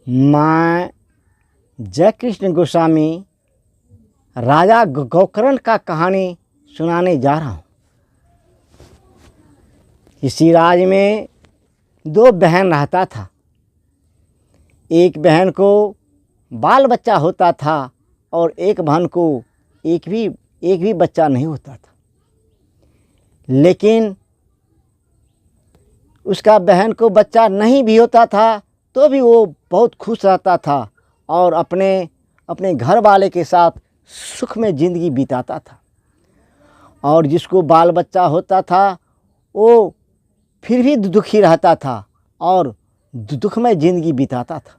मैं जय कृष्ण गोस्वामी राजा गोकर्ण का कहानी सुनाने जा रहा हूँ। इसी राज्य में दो बहन रहता था। एक बहन को बाल बच्चा होता था और एक बहन को एक भी बच्चा नहीं होता था। लेकिन उसका बहन को बच्चा नहीं भी होता था तो भी वो बहुत खुश रहता था और अपने घर वाले के साथ सुख में ज़िंदगी बिताता था। और जिसको बाल बच्चा होता था वो फिर भी दुखी रहता था और दुख में ज़िंदगी बिताता था।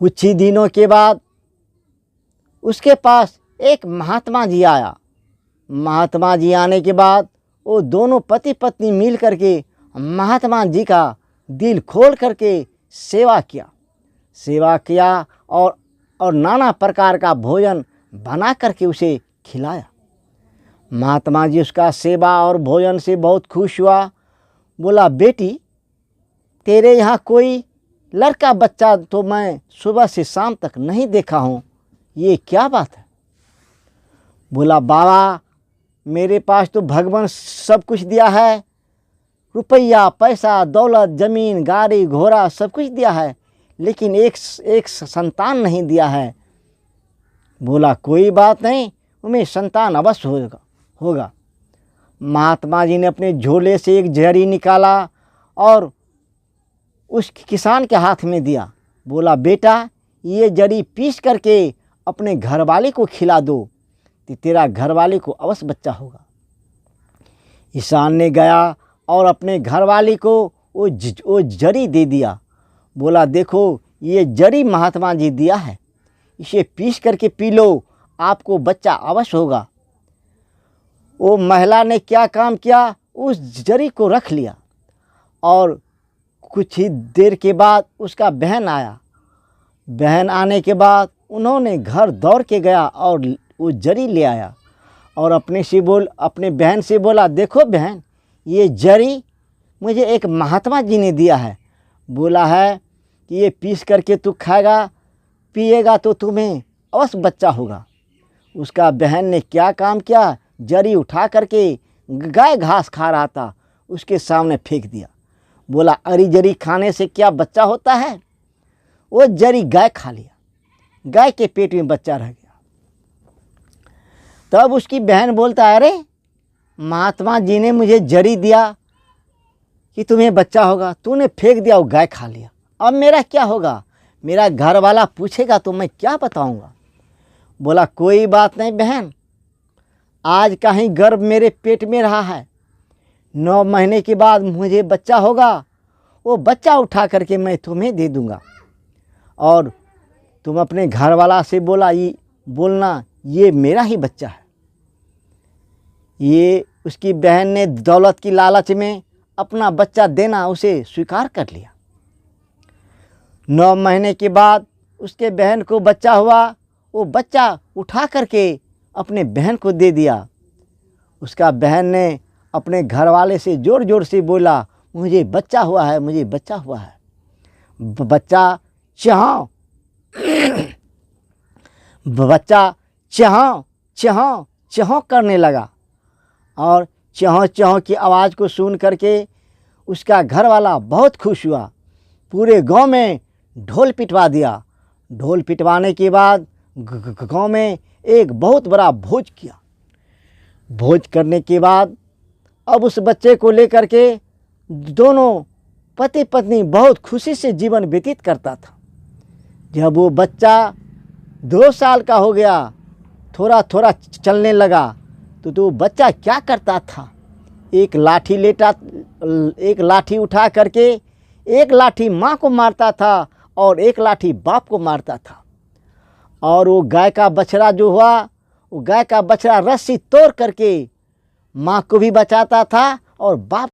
कुछ ही दिनों के बाद उसके पास एक महात्मा जी आया। महात्मा जी आने के बाद वो दोनों पति पत्नी मिल करके महात्मा जी का दिल खोल करके सेवा किया और नाना प्रकार का भोजन बना करके उसे खिलाया। महात्मा जी उसका सेवा और भोजन से बहुत खुश हुआ। बोला, बेटी तेरे यहाँ कोई लड़का बच्चा तो मैं सुबह से शाम तक नहीं देखा हूँ, ये क्या बात है? बोला, बाबा मेरे पास तो भगवान सब कुछ दिया है, रुपया पैसा दौलत ज़मीन गाड़ी घोड़ा सब कुछ दिया है, लेकिन एक संतान नहीं दिया है। बोला, कोई बात नहीं, तुम्हें संतान अवश्य होगा। महात्मा जी ने अपने झोले से एक जरी निकाला और उस किसान के हाथ में दिया। बोला, बेटा ये जरी पीस करके अपने घरवाले को खिला दो तो तेरा घरवाले को अवश्य बच्चा होगा। किसान ने गया और अपने घरवाली को वो जरी दे दिया। बोला, देखो ये जरी महात्मा जी दिया है, इसे पीस करके पी लो, आपको बच्चा अवश्य होगा। वो महिला ने क्या काम किया, उस जरी को रख लिया और कुछ ही देर के बाद उसका बहन आया। बहन आने के बाद उन्होंने घर दौड़ के गया और वो जरी ले आया और अपने बहन से बोला, देखो बहन ये जरी मुझे एक महात्मा जी ने दिया है। बोला है कि ये पीस करके तू खाएगा पिएगा तो तुम्हें अवश्य बच्चा होगा। उसका बहन ने क्या काम किया, जरी उठा करके गाय घास खा रहा था उसके सामने फेंक दिया। बोला, अरे जरी खाने से क्या बच्चा होता है? वो जरी गाय खा लिया, गाय के पेट में बच्चा रह गया। तब उसकी बहन बोलता है, अरे महात्मा जी ने मुझे जरी दिया कि तुम्हें बच्चा होगा, तूने फेंक दिया, वो गाय खा लिया, अब मेरा क्या होगा? मेरा घर वाला पूछेगा तो मैं क्या बताऊंगा? बोला, कोई बात नहीं बहन, आज का ही गर्भ मेरे पेट में रहा है, 9 महीने के बाद मुझे बच्चा होगा, वो बच्चा उठा करके मैं तुम्हें दे दूंगा और तुम अपने घर वाला से बोलना ये मेरा ही बच्चा है। ये उसकी बहन ने दौलत की लालच में अपना बच्चा देना उसे स्वीकार कर लिया। 9 महीने के बाद उसके बहन को बच्चा हुआ, वो बच्चा उठा करके अपने बहन को दे दिया। उसका बहन ने अपने घर वाले से ज़ोर ज़ोर से बोला, मुझे बच्चा हुआ है, मुझे बच्चा हुआ है। बच्चा चहाँ चहाँ करने लगा और चहाँ चहाँ की आवाज़ को सुन करके उसका घर वाला बहुत खुश हुआ। पूरे गांव में ढोल पिटवा दिया। ढोल पिटवाने के बाद गांव में एक बहुत बड़ा भोज किया। भोज करने के बाद अब उस बच्चे को लेकर के दोनों पति पत्नी बहुत खुशी से जीवन व्यतीत करता था। जब वो बच्चा 2 साल का हो गया, थोड़ा थोड़ा चलने लगा तो बच्चा क्या करता था, एक लाठी उठा करके एक लाठी माँ को मारता था और एक लाठी बाप को मारता था। और वो गाय का बछड़ा जो हुआ, वो गाय का बछड़ा रस्सी तोड़ करके माँ को भी बचाता था और बाप